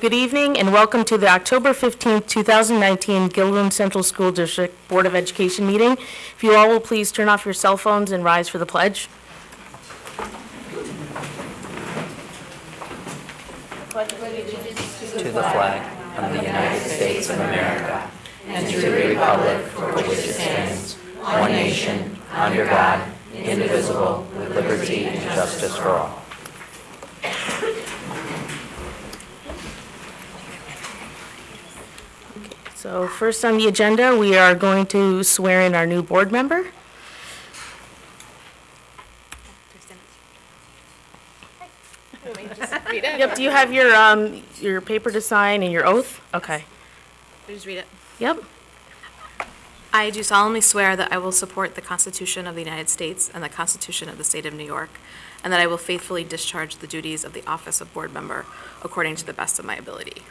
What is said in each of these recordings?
Good evening and welcome to the October 15th, 2019 Guilderland Central School District Board of Education meeting. If you all will please turn off your cell phones and rise for the pledge. To the flag of the United States of America and to the republic for which it stands, one nation, under God, indivisible, with liberty and justice for all. So first on the agenda, we are going to swear in our new board member. Yep, do you have your paper to sign and your oath? Okay. Just read it. Yep. I do solemnly swear that I will support the Constitution of the United States and the Constitution of the State of New York, and that I will faithfully discharge the duties of the office of board member according to the best of my ability.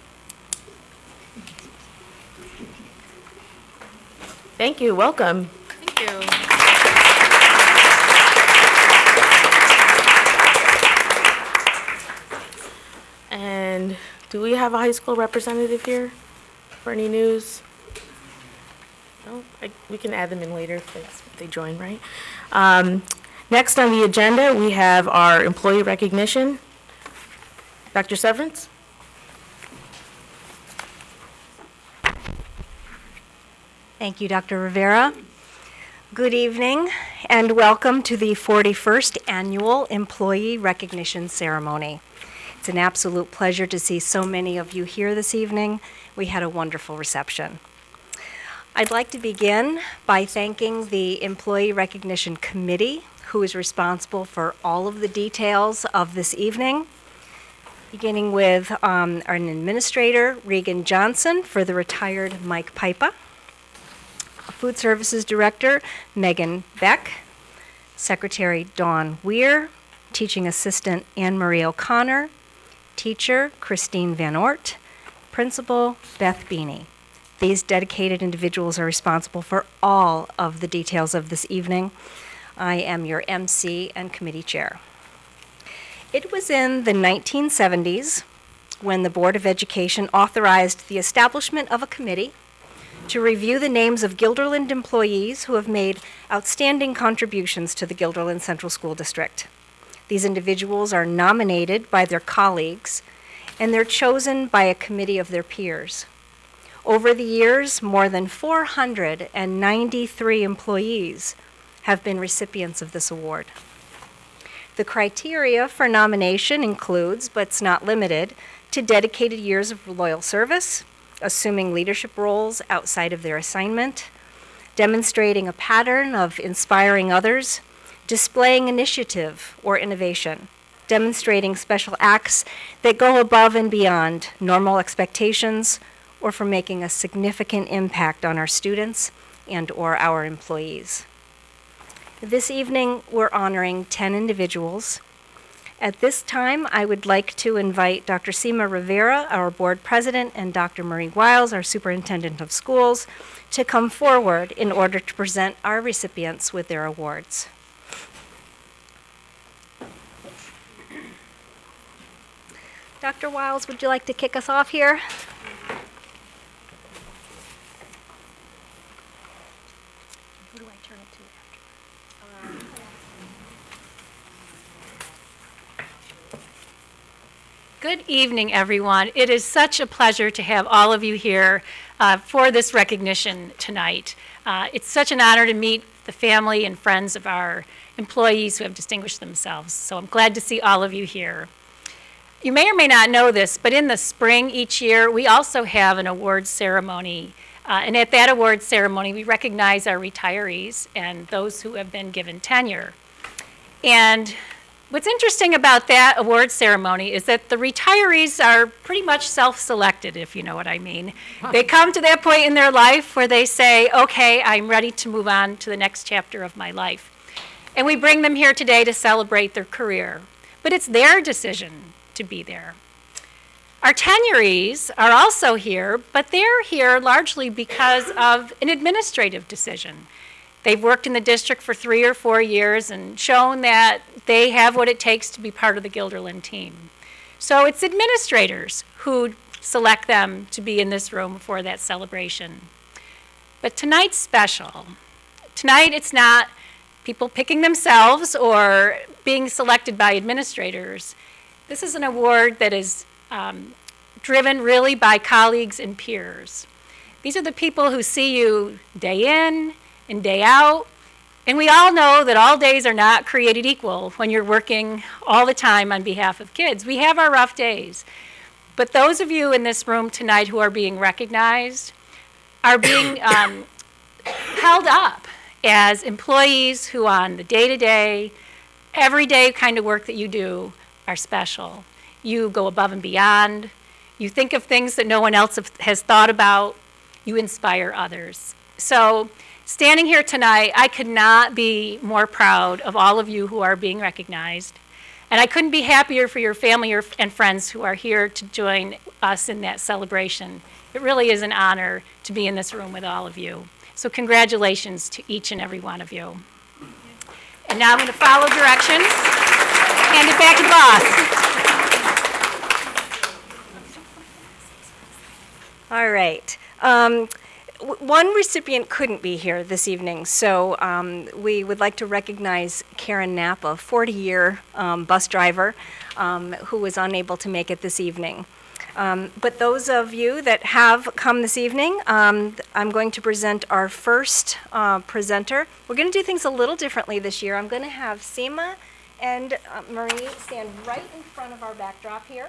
Thank you. Welcome. Thank you. And do we have a high school representative here for any news? No, we can add them in later if they join, right? Next on the agenda, we have our employee recognition. Dr. Severance? Thank you, Dr. Rivera. Good evening and welcome to the 41st Annual Employee Recognition Ceremony. It's an absolute pleasure to see so many of you here this evening. We had a wonderful reception. I'd like to begin by thanking the Employee Recognition Committee, who is responsible for all of the details of this evening, beginning with our administrator, Regan Johnson, for the retired Mike Pipa, Food Services Director, Megan Beck, Secretary Dawn Weir, Teaching Assistant Anne Marie O'Connor, Teacher Christine Van Ort, Principal Beth Beanie. These dedicated individuals are responsible for all of the details of this evening. I am your MC and committee chair. It was in the 1970s when the Board of Education authorized the establishment of a committee to review the names of Guilderland employees who have made outstanding contributions to the Guilderland Central School District. These individuals are nominated by their colleagues, and they're chosen by a committee of their peers. Over the years, more than 493 employees have been recipients of this award. The criteria for nomination includes, but it's not limited, to dedicated years of loyal service, assuming leadership roles outside of their assignment, demonstrating a pattern of inspiring others, displaying initiative or innovation, demonstrating special acts that go above and beyond normal expectations, or for making a significant impact on our students and or our employees. This evening, we're honoring 10 individuals. At this time, I would like to invite Dr. Seema Rivera, our board president, and Dr. Marie Wiles, our superintendent of schools, to come forward in order to present our recipients with their awards. Dr. Wiles, would you like to kick us off here? Who do I turn it to after? Good evening, everyone. It is such a pleasure to have all of you here for this recognition tonight. It's such an honor to meet the family and friends of our employees who have distinguished themselves. So I'm glad to see all of you here. You may or may not know this, but in the spring each year, we also have an awards ceremony. And at that awards ceremony, we recognize our retirees and those who have been given tenure. And what's interesting about that awards ceremony is that the retirees are pretty much self-selected, if you know what I mean. They come to that point in their life where they say, okay, I'm ready to move on to the next chapter of my life. And we bring them here today to celebrate their career. But it's their decision to be there. Our tenurees are also here, but they're here largely because of an administrative decision. They've worked in the district for 3 or 4 years and shown that they have what it takes to be part of the Guilderland team. So it's administrators who select them to be in this room for that celebration. But tonight's special. Tonight it's not people picking themselves or being selected by administrators. This is an award that is driven really by colleagues and peers. These are the people who see you day in and day out. And we all know that all days are not created equal when you're working all the time on behalf of kids. We have our rough days. But those of you in this room tonight who are being recognized are being held up as employees who on the day-to-day, everyday kind of work that you do are special. You go above and beyond. You think of things that no one else has thought about. You inspire others. So standing here tonight, I could not be more proud of all of you who are being recognized. And I couldn't be happier for your family and friends who are here to join us in that celebration. It really is an honor to be in this room with all of you. So congratulations to each and every one of you. And now I'm going to follow directions. Hand it back to the boss. All right. One recipient couldn't be here this evening, so we would like to recognize Karen Napa, 40-year bus driver who was unable to make it this evening. But those of you that have come this evening, I'm going to present our first presenter. We're going to do things a little differently this year. I'm going to have Seema and Marie stand right in front of our backdrop here.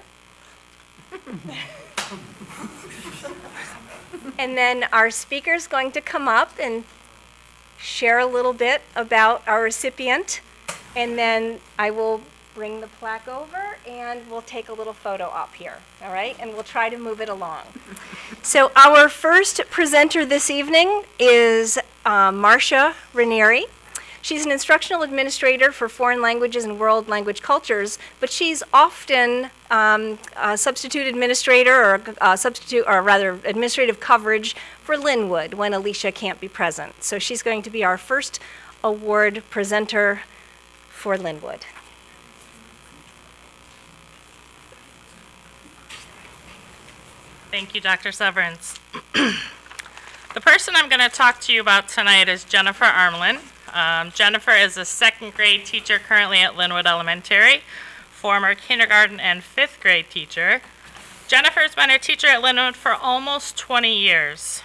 And then our speaker's going to come up and share a little bit about our recipient. And then I will bring the plaque over and we'll take a little photo up here, all right? And we'll try to move it along. So our first presenter this evening is Marcia Ranieri. She's an instructional administrator for foreign languages and world language cultures, but she's often a substitute administrator or rather administrative coverage for Linwood when Alicia can't be present. So she's going to be our first award presenter for Linwood. Thank you, Dr. Severance. The person I'm going to talk to you about tonight is Jennifer Arlen. Jennifer is a second grade teacher currently at Linwood Elementary, former kindergarten and fifth grade teacher. Jennifer's been a teacher at Linwood for almost 20 years.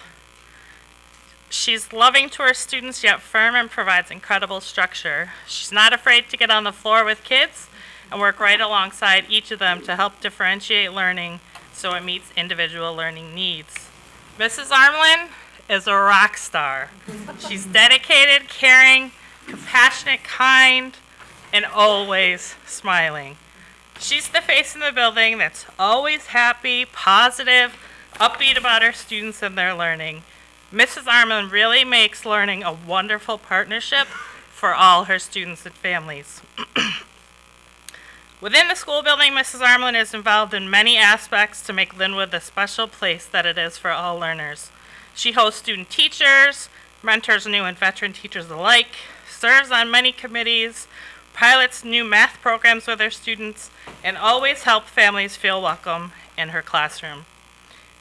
She's loving to her students, yet firm, and provides incredible structure. She's not afraid to get on the floor with kids and work right alongside each of them to help differentiate learning so it meets individual learning needs. Mrs. Arlen is a rock star. She's dedicated, caring, compassionate, kind, and always smiling. She's the face in the building that's always happy, positive, upbeat about her students and their learning. Mrs. Arlen really makes learning a wonderful partnership for all her students and families. Within the school building, Mrs. Arlen is involved in many aspects to make Linwood the special place that it is for all learners. She hosts student teachers, mentors new and veteran teachers alike, serves on many committees, pilots new math programs with her students, and always helps families feel welcome in her classroom.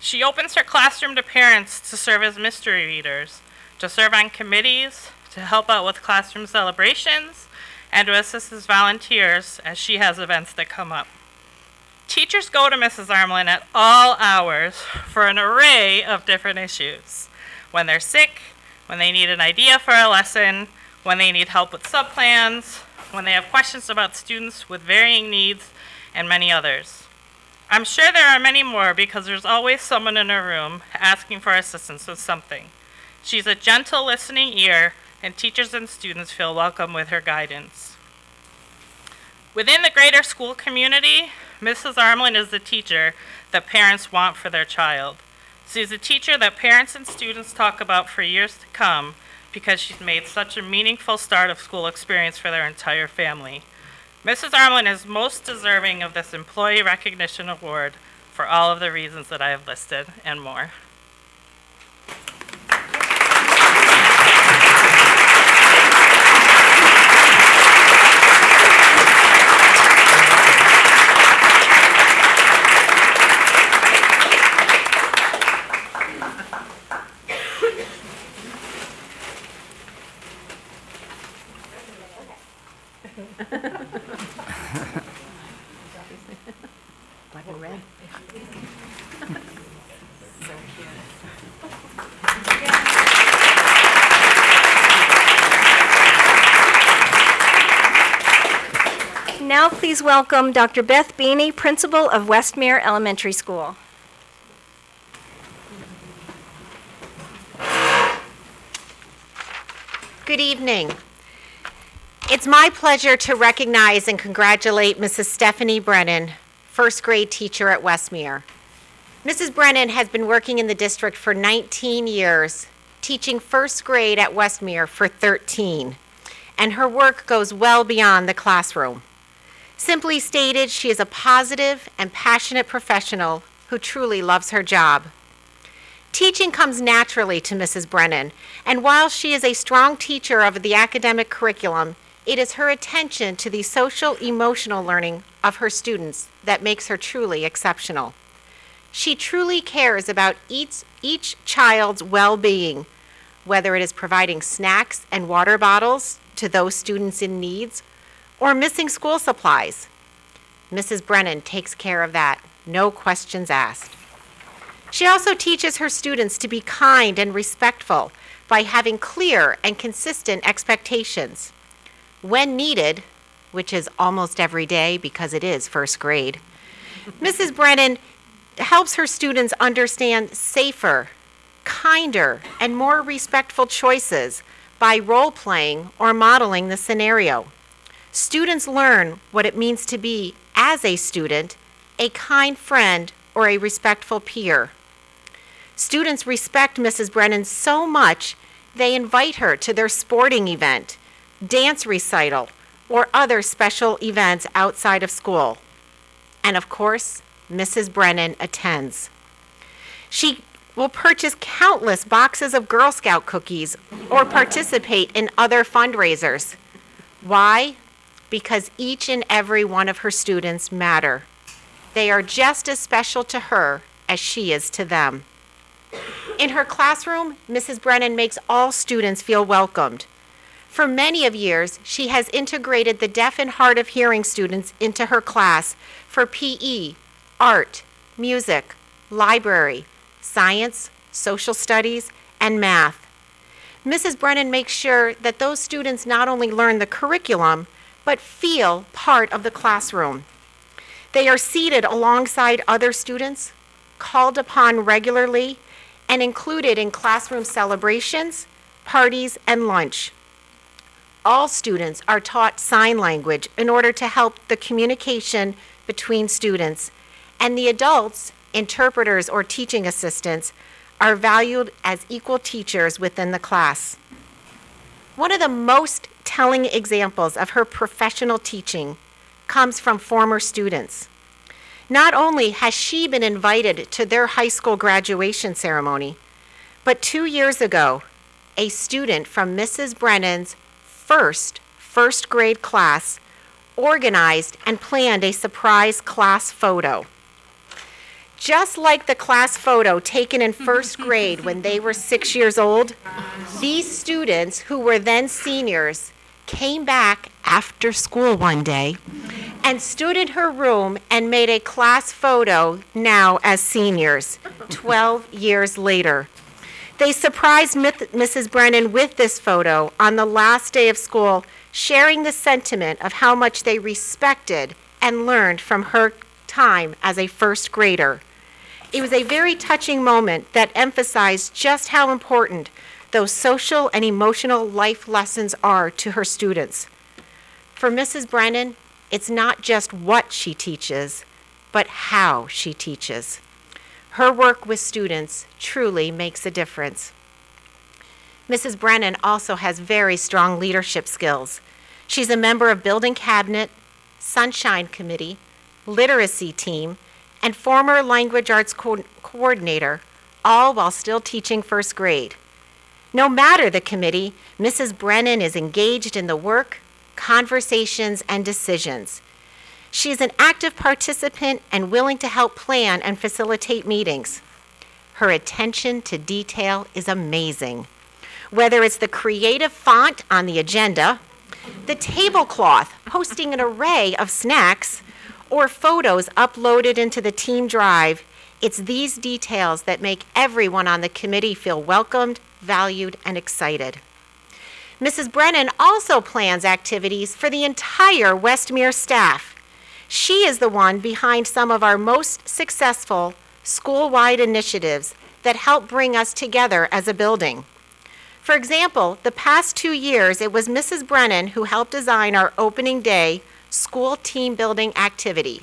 She opens her classroom to parents to serve as mystery readers, to serve on committees, to help out with classroom celebrations, and to assist as volunteers as she has events that come up. Teachers go to Mrs. Arlen at all hours for an array of different issues. When they're sick, when they need an idea for a lesson, when they need help with subplans, when they have questions about students with varying needs, and many others. I'm sure there are many more because there's always someone in her room asking for assistance with something. She's a gentle listening ear, and teachers and students feel welcome with her guidance. Within the greater school community, Mrs. Arlen is the teacher that parents want for their child. She's a teacher that parents and students talk about for years to come because she's made such a meaningful start of school experience for their entire family. Mrs. Arlen is most deserving of this Employee Recognition Award for all of the reasons that I have listed and more. now please welcome Dr. Beth Beanie, Principal of Westmere Elementary School. Good evening. It's my pleasure to recognize and congratulate Mrs. Stephanie Brennan, first grade teacher at Westmere. Mrs. Brennan has been working in the district for 19 years, teaching first grade at Westmere for 13, and her work goes well beyond the classroom. Simply stated, she is a positive and passionate professional who truly loves her job. Teaching comes naturally to Mrs. Brennan, and while she is a strong teacher of the academic curriculum, it is her attention to the social-emotional learning of her students that makes her truly exceptional. She truly cares about each child's well-being, whether it is providing snacks and water bottles to those students in need or missing school supplies. Mrs. Brennan takes care of that, no questions asked. She also teaches her students to be kind and respectful by having clear and consistent expectations. When needed, which is almost every day because it is first grade, Mrs. Brennan helps her students understand safer, kinder, and more respectful choices by role-playing or modeling the scenario. Students learn what it means to be, as a student, a kind friend or a respectful peer. Students respect Mrs. Brennan so much, they invite her to their sporting event, dance recital, or other special events outside of school. And of course, Mrs. Brennan attends. She will purchase countless boxes of Girl Scout cookies or participate in other fundraisers. Why? Because each and every one of her students matter. They are just as special to her as she is to them. In her classroom, Mrs. Brennan makes all students feel welcomed. For many of years, she has integrated the deaf and hard of hearing students into her class for PE, art, music, library, science, social studies, and math. Mrs. Brennan makes sure that those students not only learn the curriculum, but feel part of the classroom. They are seated alongside other students, called upon regularly, and included in classroom celebrations, parties, and lunch. All students are taught sign language in order to help the communication between students, and the adults, interpreters or teaching assistants, are valued as equal teachers within the class. One of the most telling examples of her professional teaching comes from former students. Not only has she been invited to their high school graduation ceremony, but 2 years ago, a student from Mrs. Brennan's first grade class organized and planned a surprise class photo. Just like the class photo taken in first grade when they were 6 years old, these students, who were then seniors, came back after school one day and stood in her room and made a class photo now as seniors, 12 years later. They surprised Mrs. Brennan with this photo on the last day of school, sharing the sentiment of how much they respected and learned from her time as a first grader. It was a very touching moment that emphasized just how important those social and emotional life lessons are to her students. For Mrs. Brennan, it's not just what she teaches, but how she teaches. Her work with students truly makes a difference. Mrs. Brennan also has very strong leadership skills. She's a member of Building Cabinet, Sunshine Committee, Literacy Team, and former Language Arts Coordinator, all while still teaching first grade. No matter the committee, Mrs. Brennan is engaged in the work, conversations, and decisions. She is an active participant and willing to help plan and facilitate meetings. Her attention to detail is amazing. Whether it's the creative font on the agenda, the tablecloth hosting an array of snacks, or photos uploaded into the team drive, it's these details that make everyone on the committee feel welcomed, valued, and excited. Mrs. Brennan also plans activities for the entire Westmere staff, She is the one behind some of our most successful school-wide initiatives that help bring us together as a building. For example, the past 2 years, it was Mrs. Brennan who helped design our opening day school team building activity.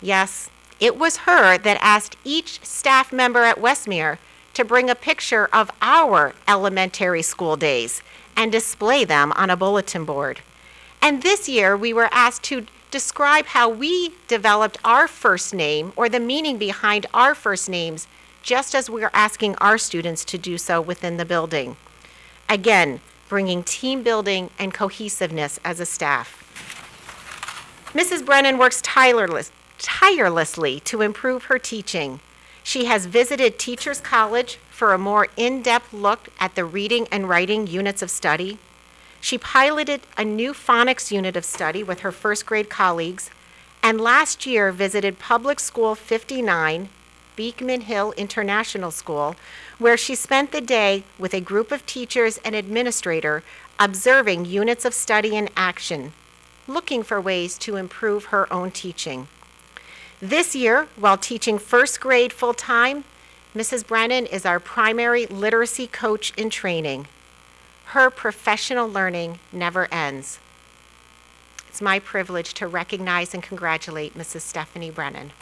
Yes, it was her that asked each staff member at Westmere to bring a picture of our elementary school days and display them on a bulletin board. And this year, we were asked to describe how we developed our first name or the meaning behind our first names, just as we're asking our students to do so within the building. Again, bringing team building and cohesiveness as a staff. Mrs. Brennan works tirelessly to improve her teaching. She has visited Teachers College for a more in-depth look at the reading and writing units of study. She piloted a new phonics unit of study with her first grade colleagues, and last year visited Public School 59, Beekman Hill International School, where she spent the day with a group of teachers and administrator observing units of study in action, looking for ways to improve her own teaching. This year, while teaching first grade full-time, Mrs. Brennan is our primary literacy coach in training. Her professional learning never ends. It's my privilege to recognize and congratulate Mrs. Stephanie Brennan.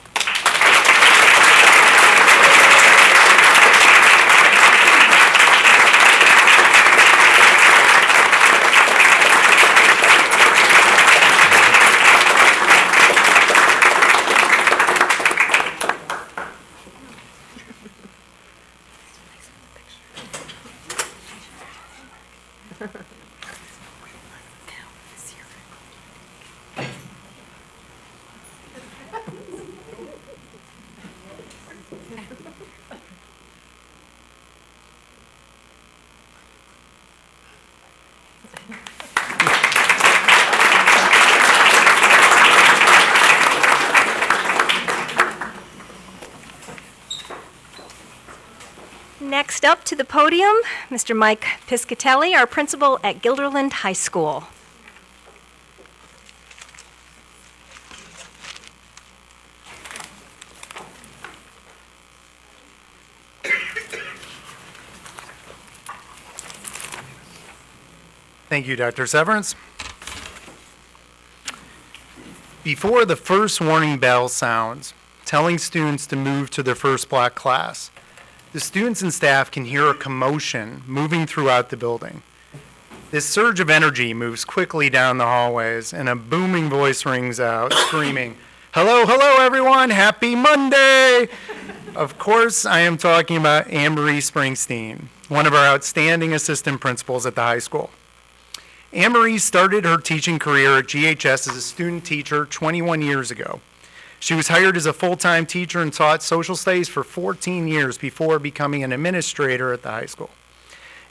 Next up to the podium, Mr. Mike Piscatelli, our principal at Guilderland High School. Thank you, Dr. Severance. Before the first warning bell sounds, telling students to move to their first block class, the students and staff can hear a commotion moving throughout the building. This surge of energy moves quickly down the hallways, and a booming voice rings out, screaming, "Hello, hello, everyone, happy Monday!" Of course, I am talking about Marie Springsteen, one of our outstanding assistant principals at the high school. Marie started her teaching career at GHS as a student teacher 21 years ago. She was hired as a full-time teacher and taught social studies for 14 years before becoming an administrator at the high school.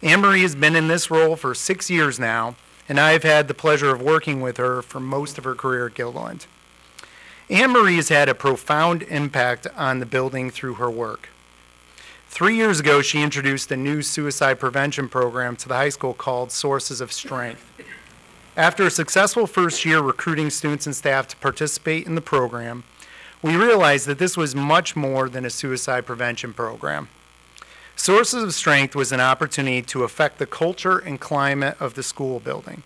Marie has been in this role for 6 years now, and I have had the pleasure of working with her for most of her career at Guilderland. Marie has had a profound impact on the building through her work. 3 years ago, she introduced a new suicide prevention program to the high school called Sources of Strength. After a successful first year recruiting students and staff to participate in the program, we realized that this was much more than a suicide prevention program. Sources of Strength was an opportunity to affect the culture and climate of the school building.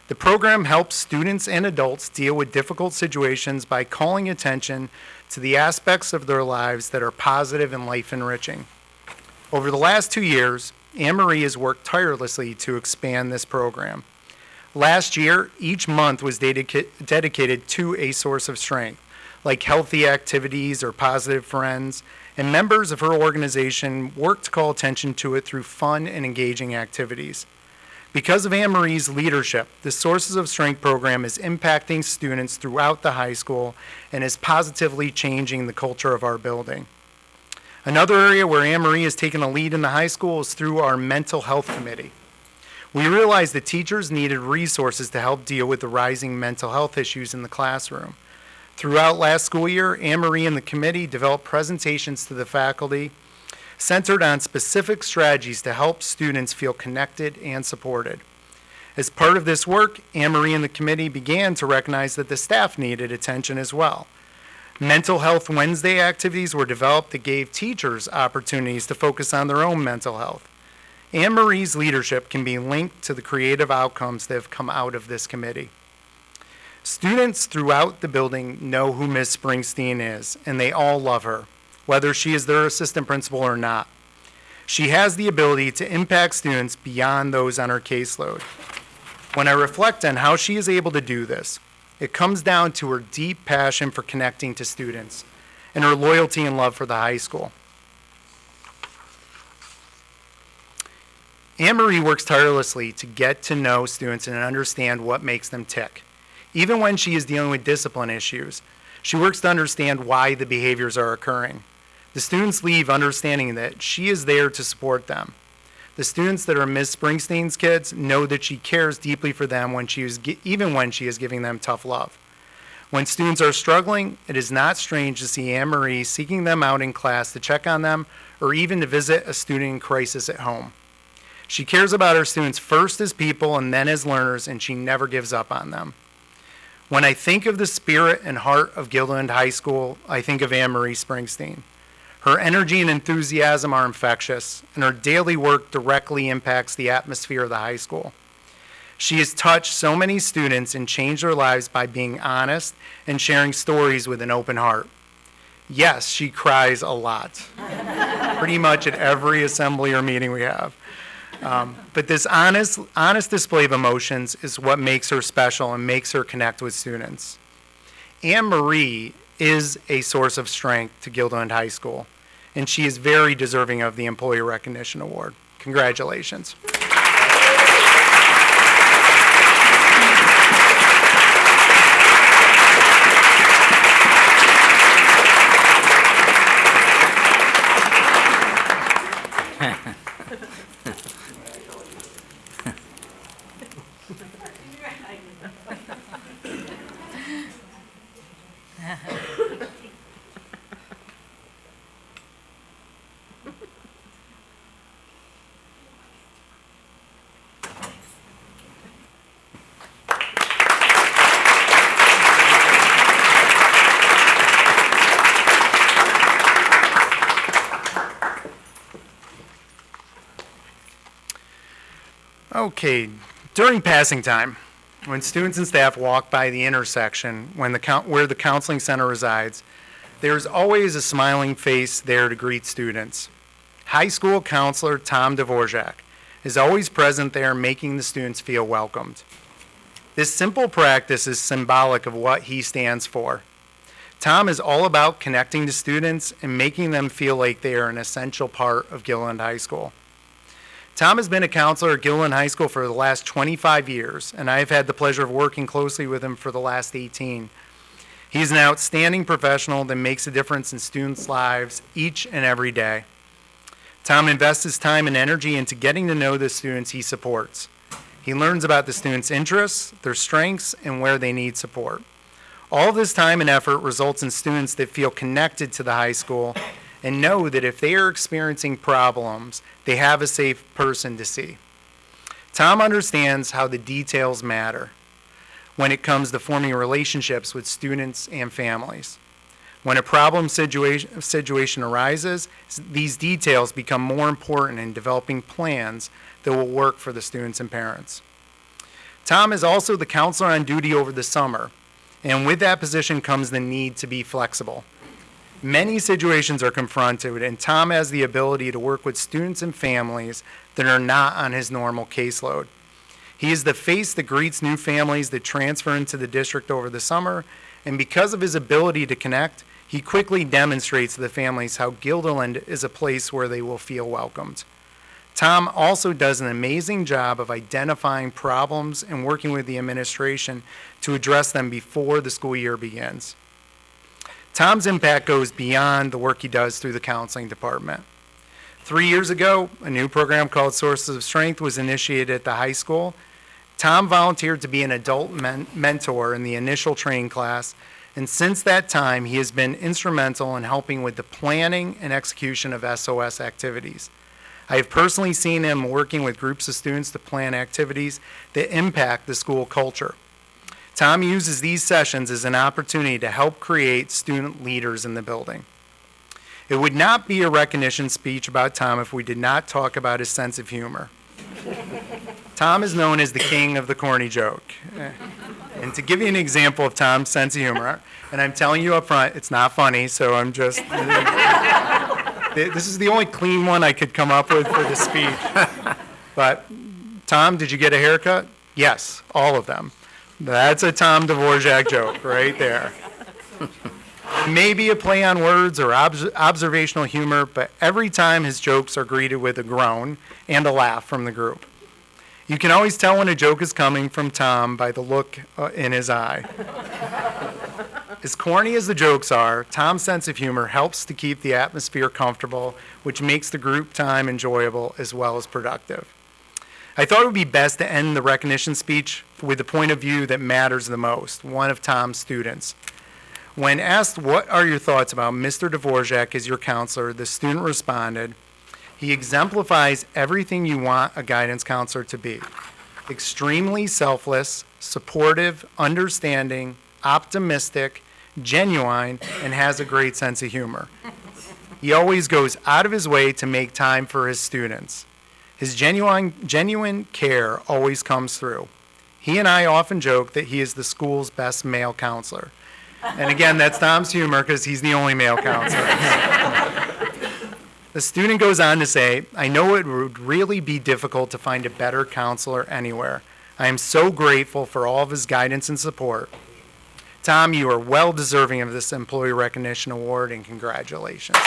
The program helps students and adults deal with difficult situations by calling attention to the aspects of their lives that are positive and life-enriching. Over the last 2 years, Marie has worked tirelessly to expand this program. Last year, each month was dedicated to a source of strength, like healthy activities or positive friends, and members of her organization worked to call attention to it through fun and engaging activities. Because of Marie's leadership, the Sources of Strength program is impacting students throughout the high school and is positively changing the culture of our building. Another area where Marie has taken a lead in the high school is through our mental health committee. We realized that teachers needed resources to help deal with the rising mental health issues in the classroom. Throughout last school year, Marie and the committee developed presentations to the faculty centered on specific strategies to help students feel connected and supported. As part of this work, Anne Marie and the committee began to recognize that the staff needed attention as well. Mental Health Wednesday activities were developed that gave teachers opportunities to focus on their own mental health. Anne Marie's leadership can be linked to the creative outcomes that have come out of this committee. Students throughout the building know who Ms. Springsteen is, and they all love her, whether she is their assistant principal or not. She has the ability to impact students beyond those on her caseload. When I reflect on how she is able to do this, it comes down to her deep passion for connecting to students and her loyalty and love for the high school. Anne Marie works tirelessly to get to know students and understand what makes them tick. Even when she is dealing with discipline issues, she works to understand why the behaviors are occurring. The students leave understanding that she is there to support them. The students that are Ms. Springsteen's kids know that she cares deeply for them even when she is giving them tough love. When students are struggling, it is not strange to see Anne Marie seeking them out in class to check on them or even to visit a student in crisis at home. She cares about her students first as people and then as learners, and she never gives up on them. When I think of the spirit and heart of Gilderland High School, I think of Anne Marie Springsteen. Her energy and enthusiasm are infectious, and her daily work directly impacts the atmosphere of the high school. She has touched so many students and changed their lives by being honest and sharing stories with an open heart. Yes, she cries a lot, pretty much at every assembly or meeting we have. But this honest display of emotions is what makes her special and makes her connect with students. Anne Marie is a source of strength to Gilderland High School, and she is very deserving of the Employee Recognition Award. Congratulations. Okay, during passing time, when students and staff walk by the intersection where the counseling center resides, there's always a smiling face there to greet students. High school counselor Tom Dvorak is always present there, making the students feel welcomed. This simple practice is symbolic of what he stands for. Tom is all about connecting to students and making them feel like they are an essential part of Gilderland High School. Tom has been a counselor at Gilderland High School for the last 25 years, and I have had the pleasure of working closely with him for the last 18. He's an outstanding professional that makes a difference in students' lives each and every day. Tom invests his time and energy into getting to know the students he supports. He learns about the students' interests, their strengths, and where they need support. All of this time and effort results in students that feel connected to the high school and know that if they are experiencing problems, they have a safe person to see. Tom understands how the details matter when it comes to forming relationships with students and families. When a problem situation arises, these details become more important in developing plans that will work for the students and parents. Tom is also the counselor on duty over the summer, and with that position comes the need to be flexible. Many situations are confronted, and Tom has the ability to work with students and families that are not on his normal caseload. He is the face that greets new families that transfer into the district over the summer, and because of his ability to connect, he quickly demonstrates to the families how Gilderland is a place where they will feel welcomed. Tom also does an amazing job of identifying problems and working with the administration to address them before the school year begins. Tom's impact goes beyond the work he does through the counseling department. 3 years ago, a new program called Sources of Strength was initiated at the high school. Tom volunteered to be an adult mentor in the initial training class, and since that time, he has been instrumental in helping with the planning and execution of SOS activities. I have personally seen him working with groups of students to plan activities that impact the school culture. Tom uses these sessions as an opportunity to help create student leaders in the building. It would not be a recognition speech about Tom if we did not talk about his sense of humor. Tom is known as the king of the corny joke. And to give you an example of Tom's sense of humor, and I'm telling you up front, it's not funny, so I'm just, this is the only clean one I could come up with for the speech. But, Tom, did you get a haircut? Yes, all of them. That's a Tom Dvorak joke right there. Maybe a play on words or observational humor, but every time his jokes are greeted with a groan and a laugh from the group. You can always tell when a joke is coming from Tom by the look in his eye. As corny as the jokes are, Tom's sense of humor helps to keep the atmosphere comfortable, which makes the group time enjoyable as well as productive. I thought it would be best to end the recognition speech with the point of view that matters the most, one of Tom's students. When asked, what are your thoughts about Mr. Dvorak as your counselor, the student responded, he exemplifies everything you want a guidance counselor to be. Extremely selfless, supportive, understanding, optimistic, genuine, and has a great sense of humor. He always goes out of his way to make time for his students. His genuine care always comes through. He and I often joke that he is the school's best male counselor. And again, that's Tom's humor because he's the only male counselor. The student goes on to say, I know it would really be difficult to find a better counselor anywhere. I am so grateful for all of his guidance and support. Tom, you are well deserving of this Employee Recognition Award, and congratulations.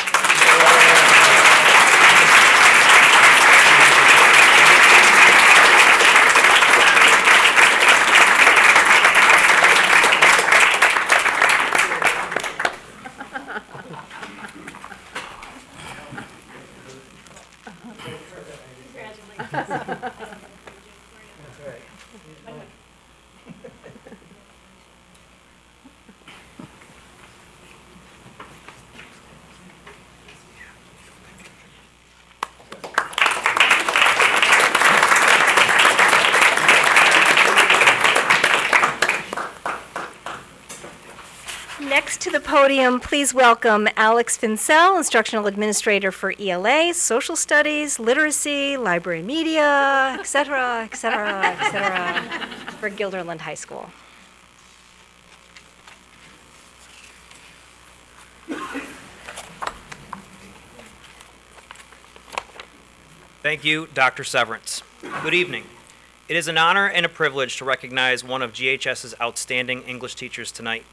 Next to the podium, please welcome Alex Fincel, Instructional Administrator for ELA, Social Studies, Literacy, Library Media, et cetera, for Guilderland High School. Thank you, Dr. Severance. Good evening. It is an honor and a privilege to recognize one of GHS's outstanding English teachers tonight.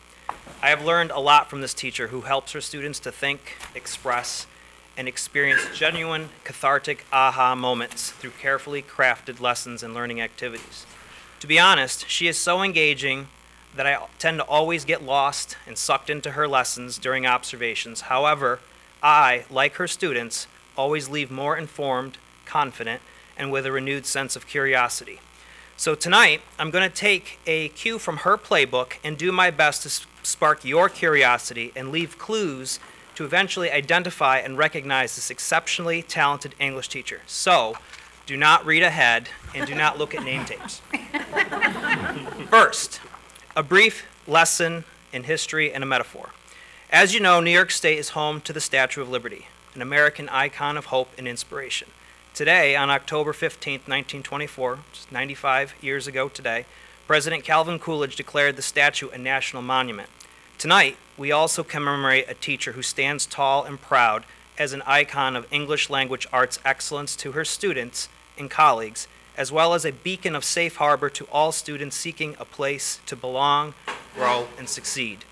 I have learned a lot from this teacher who helps her students to think, express, and experience genuine, cathartic aha moments through carefully crafted lessons and learning activities. To be honest, she is so engaging that I tend to always get lost and sucked into her lessons during observations. However, I, like her students, always leave more informed, confident, and with a renewed sense of curiosity. So tonight, I'm going to take a cue from her playbook and do my best to spark your curiosity and leave clues to eventually identify and recognize this exceptionally talented English teacher. So, do not read ahead and do not look at name tapes. First, a brief lesson in history and a metaphor. As you know, New York State is home to the Statue of Liberty, an American icon of hope and inspiration. Today, on October 15, 1924, which is 95 years ago today, President Calvin Coolidge declared the statue a national monument. Tonight, we also commemorate a teacher who stands tall and proud as an icon of English language arts excellence to her students and colleagues, as well as a beacon of safe harbor to all students seeking a place to belong, grow, and succeed.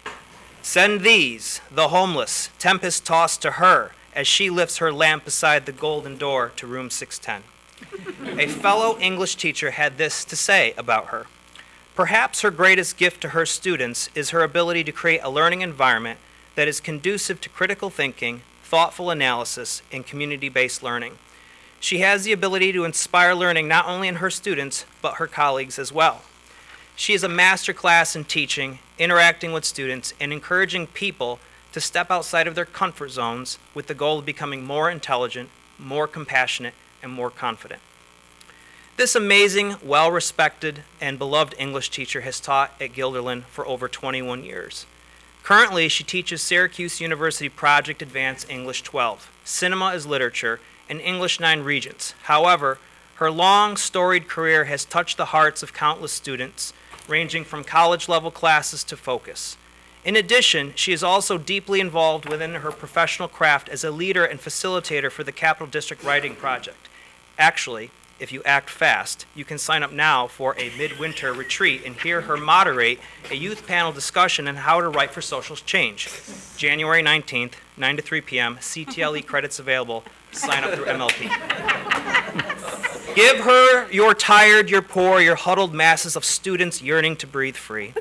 Send these, the homeless, tempest-tossed to her, as she lifts her lamp beside the golden door to room 610. A fellow English teacher had this to say about her. Perhaps her greatest gift to her students is her ability to create a learning environment that is conducive to critical thinking, thoughtful analysis, and community-based learning. She has the ability to inspire learning not only in her students, but her colleagues as well. She is a master class in teaching, interacting with students, and encouraging people to step outside of their comfort zones with the goal of becoming more intelligent, more compassionate, and more confident. This amazing, well-respected, and beloved English teacher has taught at Guilderland for over 21 years. Currently, she teaches Syracuse University Project Advanced English 12, Cinema as Literature, and English 9 Regents. However, her long, storied career has touched the hearts of countless students, ranging from college-level classes to Focus. In addition, she is also deeply involved within her professional craft as a leader and facilitator for the Capital District Writing Project. Actually, if you act fast, you can sign up now for a midwinter retreat and hear her moderate a youth panel discussion on how to write for social change. January 19th, 9 to 3 p.m., CTLE credits available. Sign up through MLP. Give her your tired, your poor, your huddled masses of students yearning to breathe free.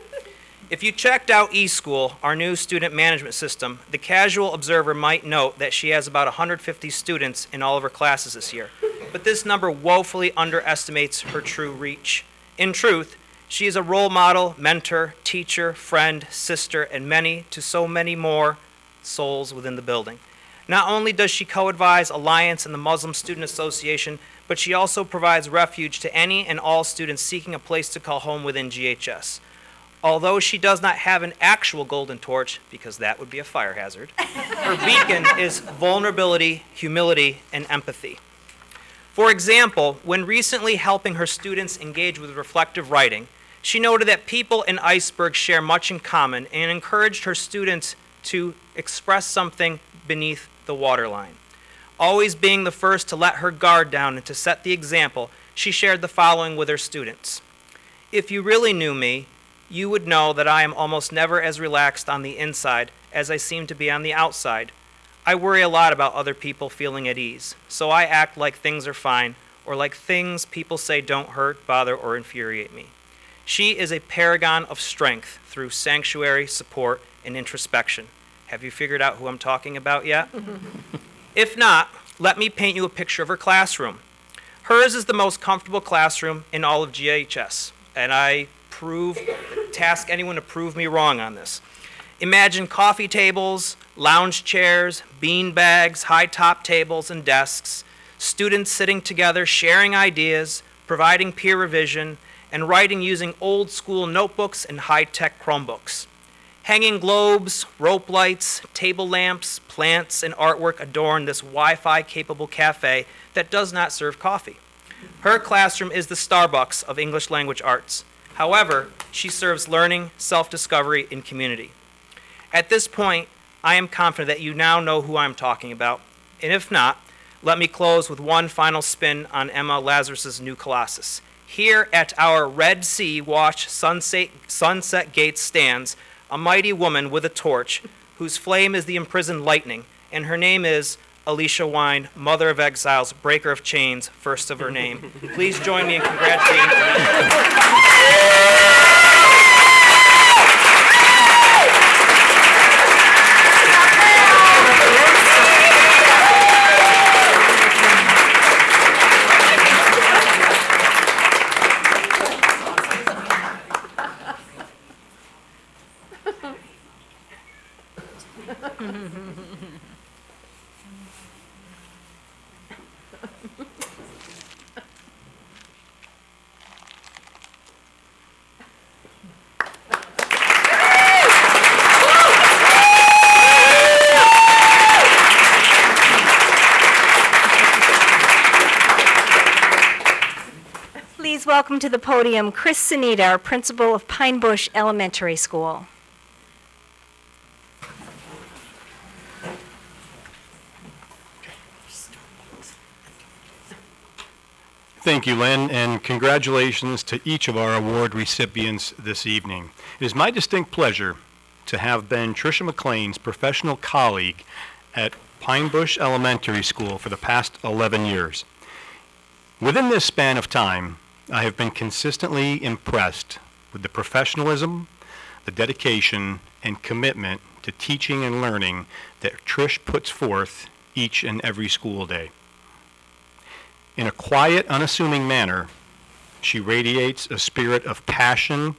If you checked out eSchool, our new student management system, the casual observer might note that she has about 150 students in all of her classes this year. But this number woefully underestimates her true reach. In truth, she is a role model, mentor, teacher, friend, sister, and so many more souls within the building. Not only does she co-advise Alliance and the Muslim Student Association, but she also provides refuge to any and all students seeking a place to call home within GHS. Although she does not have an actual golden torch, because that would be a fire hazard, her beacon is vulnerability, humility, and empathy. For example, when recently helping her students engage with reflective writing, she noted that people and icebergs share much in common and encouraged her students to express something beneath the waterline. Always being the first to let her guard down and to set the example, she shared the following with her students. If you really knew me, you would know that I am almost never as relaxed on the inside as I seem to be on the outside. I worry a lot about other people feeling at ease, so I act like things are fine, or like things people say don't hurt, bother, or infuriate me. She is a paragon of strength through sanctuary, support, and introspection. Have you figured out who I'm talking about yet? If not, let me paint you a picture of her classroom. Hers is the most comfortable classroom in all of GHS, and I task anyone to prove me wrong on this. Imagine coffee tables, lounge chairs, bean bags, high top tables, and desks, students sitting together, sharing ideas, providing peer revision, and writing using old school notebooks and high-tech Chromebooks. Hanging globes, rope lights, table lamps, plants, and artwork adorn this Wi-Fi capable cafe that does not serve coffee. Her classroom is the Starbucks of English language arts. However, she serves learning, self-discovery, and community. At this point, I am confident that you now know who I'm talking about, and if not, let me close with one final spin on Emma Lazarus's new Colossus. Here at our Red Sea Watch Sunset Gate stands a mighty woman with a torch, whose flame is the imprisoned lightning, and her name is Alicia Wine, mother of exiles, breaker of chains, first of her name. Please join me in congratulating Alicia. Please welcome to the podium Chris Sanita, our principal of Pine Bush Elementary School. Thank you, Lynn, and congratulations to each of our award recipients this evening. It is my distinct pleasure to have been Trish McLean's professional colleague at Pine Bush Elementary School for the past 11 years. Within this span of time, I have been consistently impressed with the professionalism, the dedication, and commitment to teaching and learning that Trish puts forth each and every school day. In a quiet, unassuming manner, she radiates a spirit of passion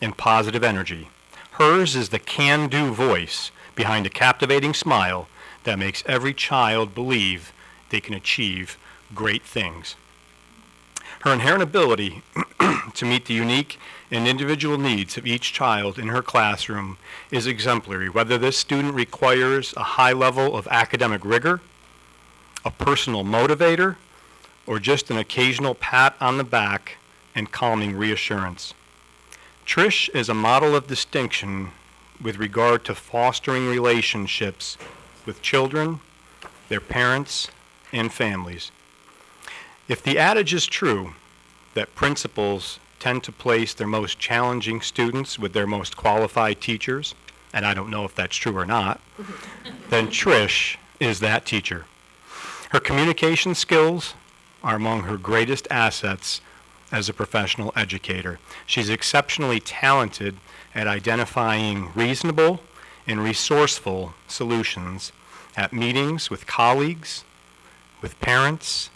and positive energy. Hers is the can-do voice behind a captivating smile that makes every child believe they can achieve great things. Her inherent ability to meet the unique and individual needs of each child in her classroom is exemplary, whether this student requires a high level of academic rigor, a personal motivator, or just an occasional pat on the back and calming reassurance. Trish is a model of distinction with regard to fostering relationships with children, their parents, and families. If the adage is true that principals tend to place their most challenging students with their most qualified teachers, and I don't know if that's true or not, then Trish is that teacher. Her communication skills are among her greatest assets as a professional educator. She's exceptionally talented at identifying reasonable and resourceful solutions at meetings with colleagues, with parents,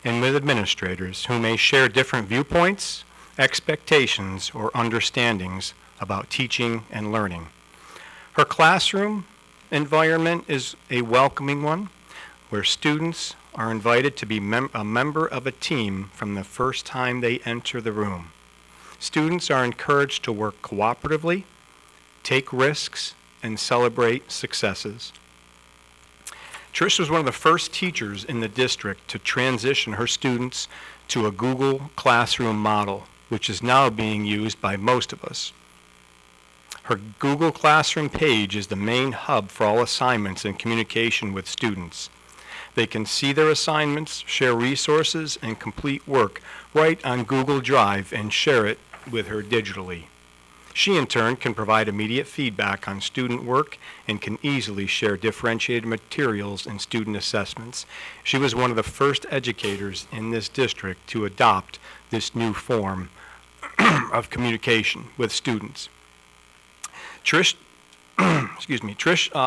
and with administrators who may share different viewpoints, expectations, or understandings about teaching and learning. Her classroom environment is a welcoming one where students are invited to be a member of a team from the first time they enter the room. Students are encouraged to work cooperatively, take risks, and celebrate successes. Trish was one of the first teachers in the district to transition her students to a Google Classroom model, which is now being used by most of us. Her Google Classroom page is the main hub for all assignments and communication with students. They can see their assignments, share resources, and complete work right on Google Drive and share it with her digitally. She, in turn, can provide immediate feedback on student work and can easily share differentiated materials and student assessments. She was one of the first educators in this district to adopt this new form of communication with students. Trish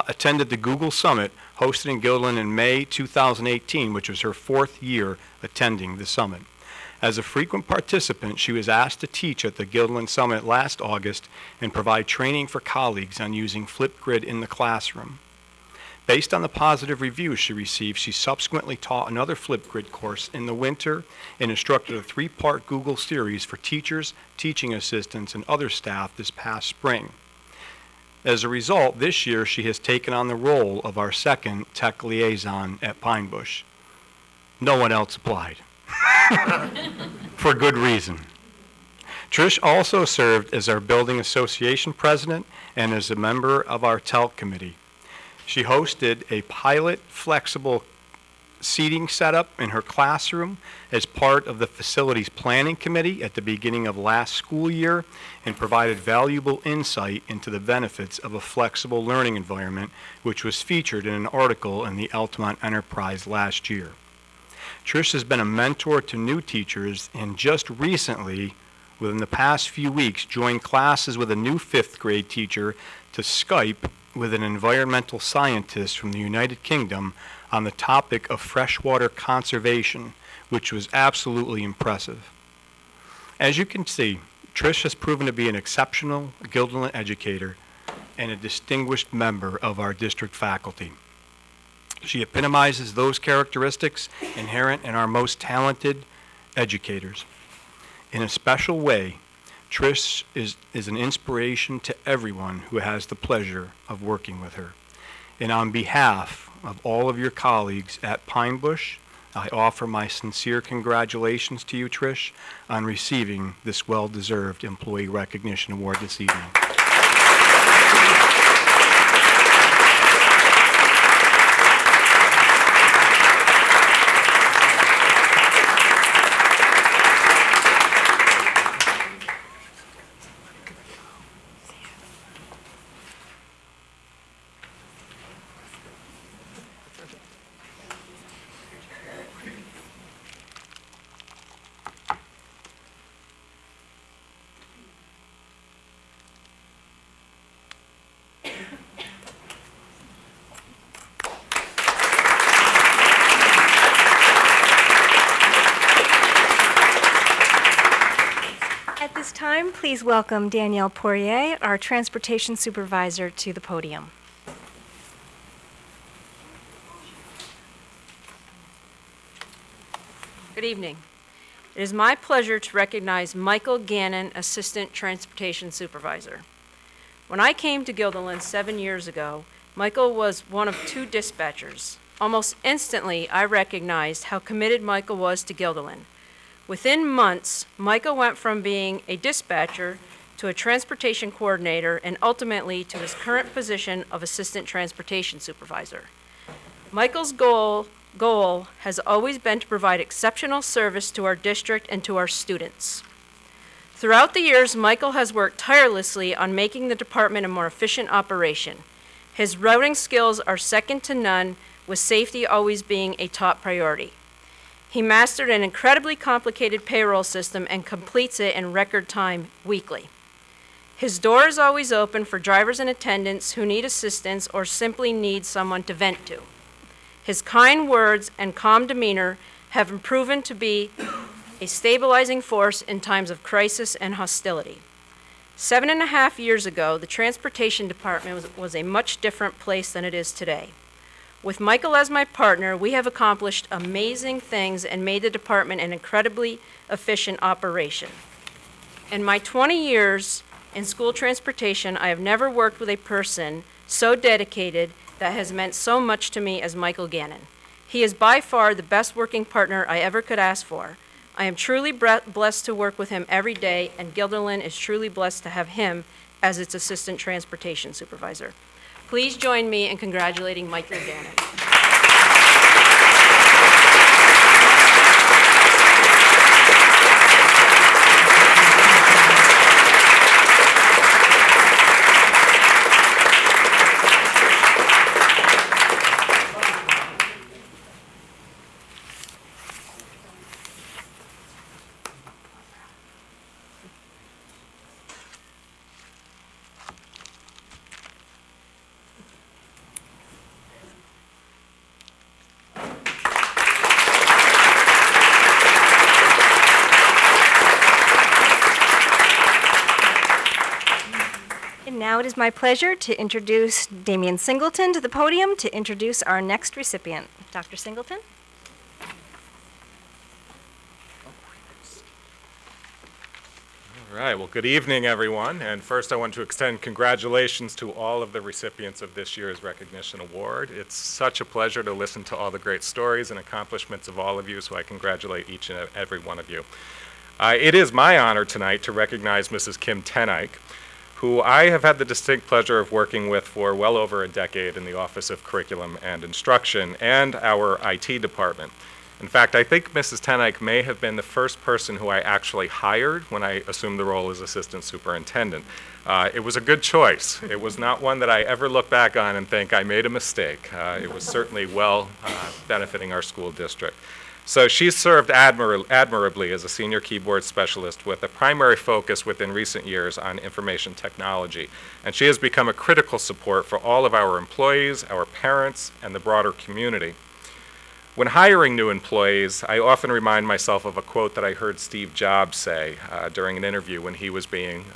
attended the Google Summit hosted in Gilderland in May 2018, which was her 4th year attending the summit. As a frequent participant, she was asked to teach at the Gilderland Summit last August and provide training for colleagues on using Flipgrid in the classroom. Based on the positive reviews she received, she subsequently taught another Flipgrid course in the winter and instructed a 3-part Google series for teachers, teaching assistants, and other staff this past spring. As a result, this year she has taken on the role of our second tech liaison at Pine Bush. No one else applied. For good reason. Trish also served as our building association president and as a member of our TELC committee. She hosted a pilot flexible seating setup in her classroom as part of the facilities planning committee at the beginning of last school year and provided valuable insight into the benefits of a flexible learning environment, which was featured in an article in the Altamont Enterprise last year. Trish has been a mentor to new teachers and just recently, within the past few weeks, joined classes with a new 5th grade teacher to Skype with an environmental scientist from the United Kingdom on the topic of freshwater conservation, which was absolutely impressive. As you can see, Trish has proven to be an exceptional Gilderland educator and a distinguished member of our district faculty. She epitomizes those characteristics inherent in our most talented educators. In a special way, Trish is an inspiration to everyone who has the pleasure of working with her. And on behalf of all of your colleagues at Pine Bush, I offer my sincere congratulations to you, Trish, on receiving this well-deserved Employee Recognition Award this evening. At this time, please welcome Danielle Poirier, our transportation supervisor, to the podium. Good evening. It is my pleasure to recognize Michael Gannon, Assistant Transportation Supervisor. When I came to Guilderland 7 years ago, Michael was one of 2 dispatchers. Almost instantly, I recognized how committed Michael was to Guilderland. Within months, Michael went from being a dispatcher to a transportation coordinator and ultimately to his current position of Assistant Transportation Supervisor. Michael's goal has always been to provide exceptional service to our district and to our students. Throughout the years, Michael has worked tirelessly on making the department a more efficient operation. His routing skills are second to none, with safety always being a top priority. He mastered an incredibly complicated payroll system and completes it in record time weekly. His door is always open for drivers and attendants who need assistance or simply need someone to vent to. His kind words and calm demeanor have proven to be a stabilizing force in times of crisis and hostility. 7.5 years ago, the Transportation Department was a much different place than it is today. With Michael as my partner, we have accomplished amazing things and made the department an incredibly efficient operation. In my 20 years in school transportation, I have never worked with a person so dedicated that has meant so much to me as Michael Gannon. He is by far the best working partner I ever could ask for. I am truly blessed to work with him every day, and Guilderland is truly blessed to have him as its Assistant Transportation Supervisor. Please join me in congratulating Michael Gannon. Now it is my pleasure to introduce Damian Singleton to the podium to introduce our next recipient. Dr. Singleton? All right, well, good evening, everyone. And first, I want to extend congratulations to all of the recipients of this year's Recognition Award. It's such a pleasure to listen to all the great stories and accomplishments of all of you, so I congratulate each and every one of you. It is my honor tonight to recognize Mrs. Kim Tenike, who I have had the distinct pleasure of working with for well over a decade in the Office of Curriculum and Instruction and our IT department. In fact, I think Mrs. Tenike may have been the first person who I actually hired when I assumed the role as Assistant Superintendent. It was a good choice. It was not one that I ever look back on and think I made a mistake. It was certainly well benefiting our school district. So she's served admirably as a senior keyboard specialist with a primary focus within recent years on information technology. And she has become a critical support for all of our employees, our parents, and the broader community. When hiring new employees, I often remind myself of a quote that I heard Steve Jobs say during an interview when he was being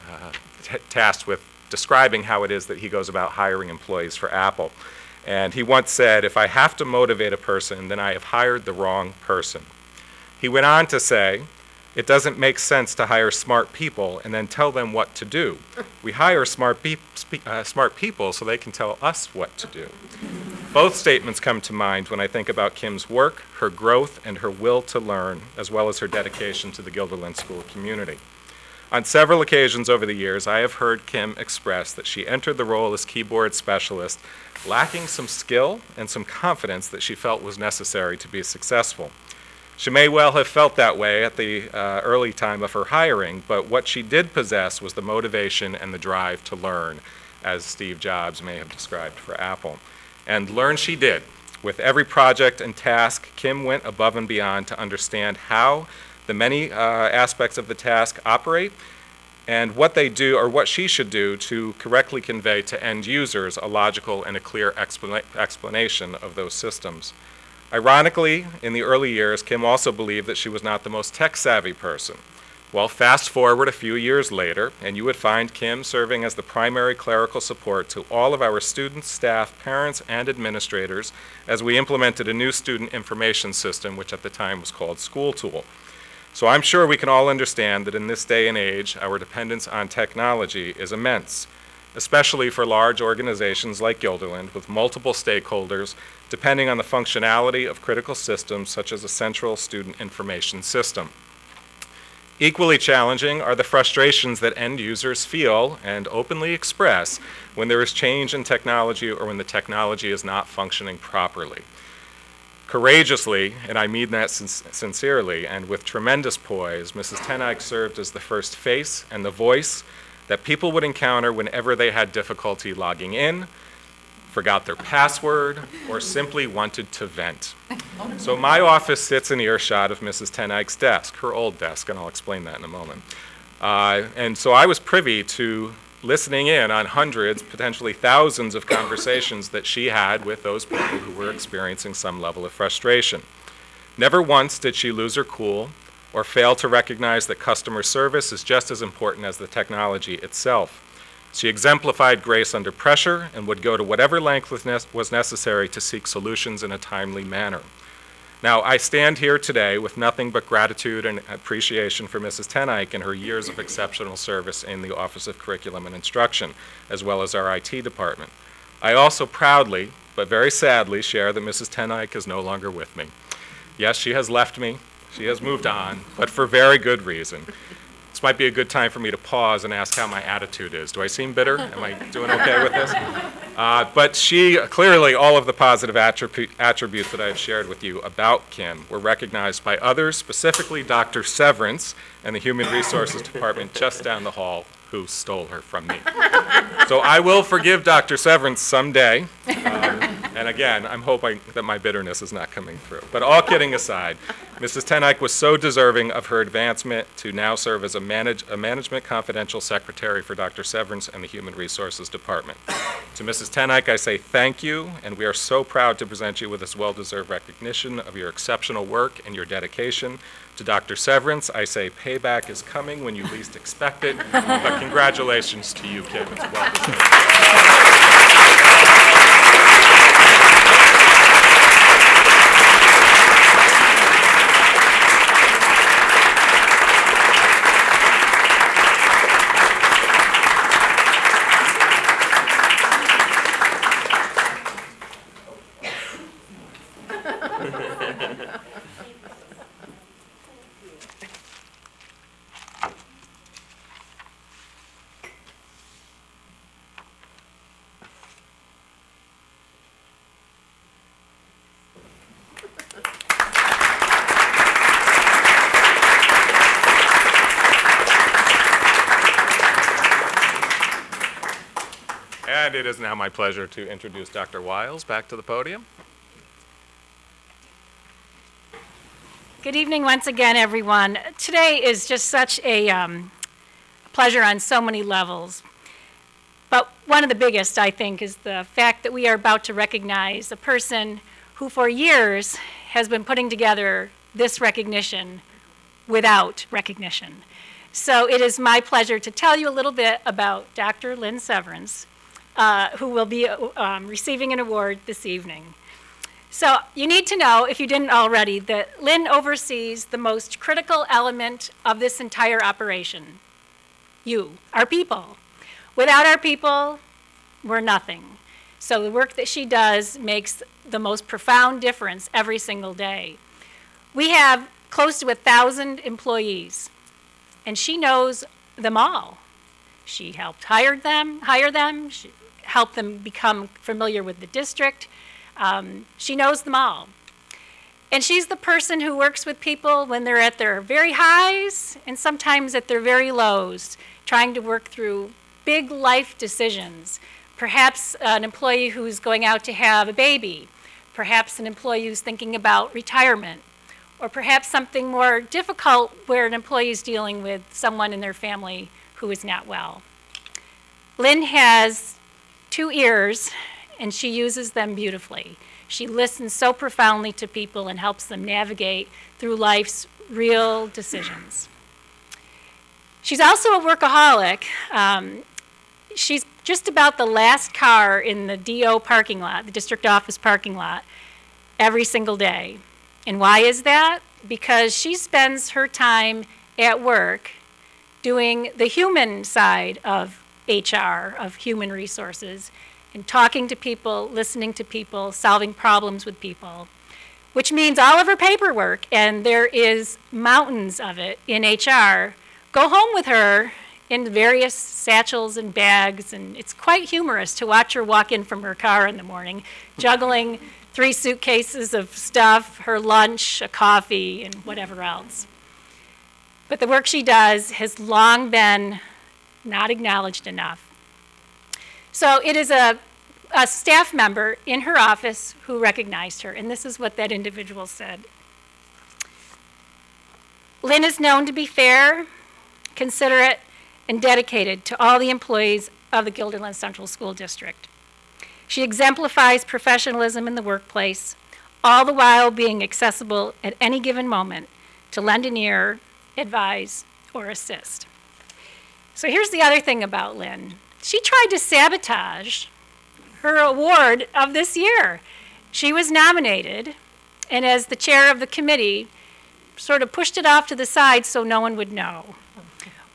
tasked with describing how it is that he goes about hiring employees for Apple. And he once said, "If I have to motivate a person, then I have hired the wrong person." He went on to say, "It doesn't make sense to hire smart people and then tell them what to do. We hire smart people so they can tell us what to do." Both statements come to mind when I think about Kim's work, her growth, and her will to learn, as well as her dedication to the Guilderland school community. On several occasions over the years, I have heard Kim express that she entered the role as keyboard specialist lacking some skill and some confidence that she felt was necessary to be successful. She may well have felt that way at the early time of her hiring, but what she did possess was the motivation and the drive to learn, as Steve Jobs may have described for Apple. And learn she did. With every project and task, Kim went above and beyond to understand how the many aspects of the task operate and what they do, or what she should do, to correctly convey to end users a logical and a clear explanation of those systems. Ironically, in the early years, Kim also believed that she was not the most tech-savvy person. Well, fast forward a few years later, and you would find Kim serving as the primary clerical support to all of our students, staff, parents, and administrators as we implemented a new student information system, which at the time was called School Tool. So I'm sure we can all understand that in this day and age, our dependence on technology is immense, especially for large organizations like Guilderland with multiple stakeholders depending on the functionality of critical systems such as a central student information system. Equally challenging are the frustrations that end users feel and openly express when there is change in technology or when the technology is not functioning properly. Courageously, and I mean that sincerely, and with tremendous poise, Mrs. Teneyck served as the first face and the voice that people would encounter whenever they had difficulty logging in, forgot their password, or simply wanted to vent. So my office sits in earshot of Mrs. Teneyck's desk, her old desk, and I'll explain that in a moment. And so I was privy to listening in on hundreds, potentially thousands of conversations that she had with those people who were experiencing some level of frustration. Never once did she lose her cool or fail to recognize that customer service is just as important as the technology itself. She exemplified grace under pressure and would go to whatever length was necessary to seek solutions in a timely manner. Now, I stand here today with nothing but gratitude and appreciation for Mrs. Teneyck and her years of exceptional service in the Office of Curriculum and Instruction, as well as our IT department. I also proudly, but very sadly, share that Mrs. Teneyck is no longer with me. Yes, she has left me, she has moved on, but for very good reason. This might be a good time for me to pause and ask how my attitude is. Do I seem bitter? Am I doing okay with this? But she, clearly all of the positive attributes that I have shared with you about Kim were recognized by others, specifically Dr. Severance and the Human Resources Department just down the hall, who stole her from me. So I will forgive Dr. Severance someday. And again, I'm hoping that my bitterness is not coming through. But all kidding aside, Mrs. Teneyck was so deserving of her advancement to now serve as a management confidential secretary for Dr. Severance and the Human Resources Department. To Mrs. Teneyck, I say thank you, and we are so proud to present you with this well-deserved recognition of your exceptional work and your dedication. To Dr. Severance, I say payback is coming when you least expect it, but congratulations to you, Kim. It's well-deserved. And it is now my pleasure to introduce Dr. Wiles back to the podium. Good evening once again, everyone. Today is just such a pleasure on so many levels. But one of the biggest, I think, is the fact that we are about to recognize a person who for years has been putting together this recognition without recognition. So it is my pleasure to tell you a little bit about Dr. Lynn Severance, who will be receiving an award this evening. So you need to know, if you didn't already, that Lynn oversees the most critical element of this entire operation. You, our people. Without our people, we're nothing. So the work that she does makes the most profound difference every single day. We have close to 1,000 employees, and she knows them all. She helped hire them, she helped them become familiar with the district. She knows them all. And she's the person who works with people when they're at their very highs and sometimes at their very lows, trying to work through big life decisions. Perhaps an employee who's going out to have a baby, perhaps an employee who's thinking about retirement, or perhaps something more difficult where an employee is dealing with someone in their family who is not well. Lynn has 2 ears, and she uses them beautifully. She listens so profoundly to people and helps them navigate through life's real decisions. She's also a workaholic. She's just about the last car in the DO parking lot, the district office parking lot, every single day. And why is that? Because she spends her time at work doing the human side of HR, of human resources, and talking to people, listening to people, solving problems with people, which means all of her paperwork, and there is mountains of it in HR, go home with her in various satchels and bags, and it's quite humorous to watch her walk in from her car in the morning, juggling 3 suitcases of stuff, her lunch, a coffee, and whatever else. But the work she does has long been not acknowledged enough. So it is a staff member in her office who recognized her, and this is what that individual said. Lynn is known to be fair, considerate, and dedicated to all the employees of the Guilderland Central School District. She exemplifies professionalism in the workplace, all the while being accessible at any given moment to lend an ear, advise, or assist. So here's the other thing about Lynn. She tried to sabotage her award of this year. She was nominated, and as the chair of the committee, sort of pushed it off to the side so no one would know.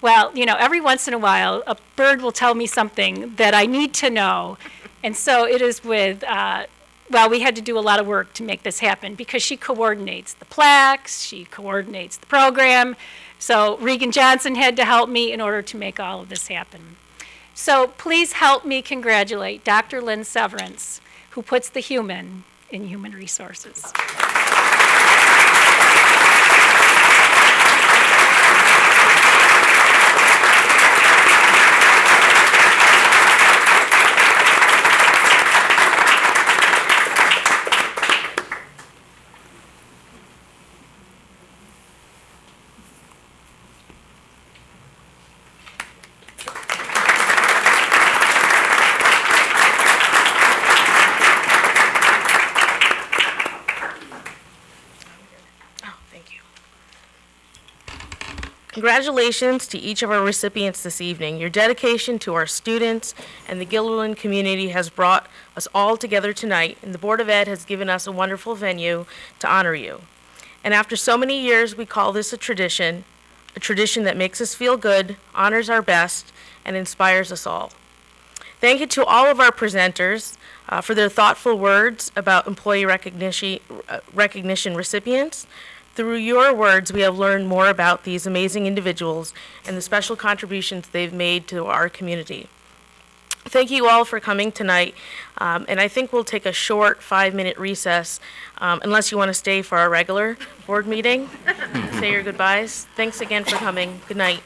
Well, you know, every once in a while, a bird will tell me something that I need to know. And so it is with, well, we had to do a lot of work to make this happen because she coordinates the plaques, she coordinates the program. So Regan Johnson had to help me in order to make all of this happen. So please help me congratulate Dr. Lynn Severance, who puts the human in human resources. Congratulations to each of our recipients this evening. Your dedication to our students and the Guilderland community has brought us all together tonight, and the Board of Ed has given us a wonderful venue to honor you. And after so many years, we call this a tradition that makes us feel good, honors our best, and inspires us all. Thank you to all of our presenters for their thoughtful words about employee recognition recipients. Through your words, we have learned more about these amazing individuals and the special contributions they've made to our community. Thank you all for coming tonight, and I think we'll take a short 5-minute recess, unless you want to stay for our regular board meeting. Say your goodbyes. Thanks again for coming. Good night.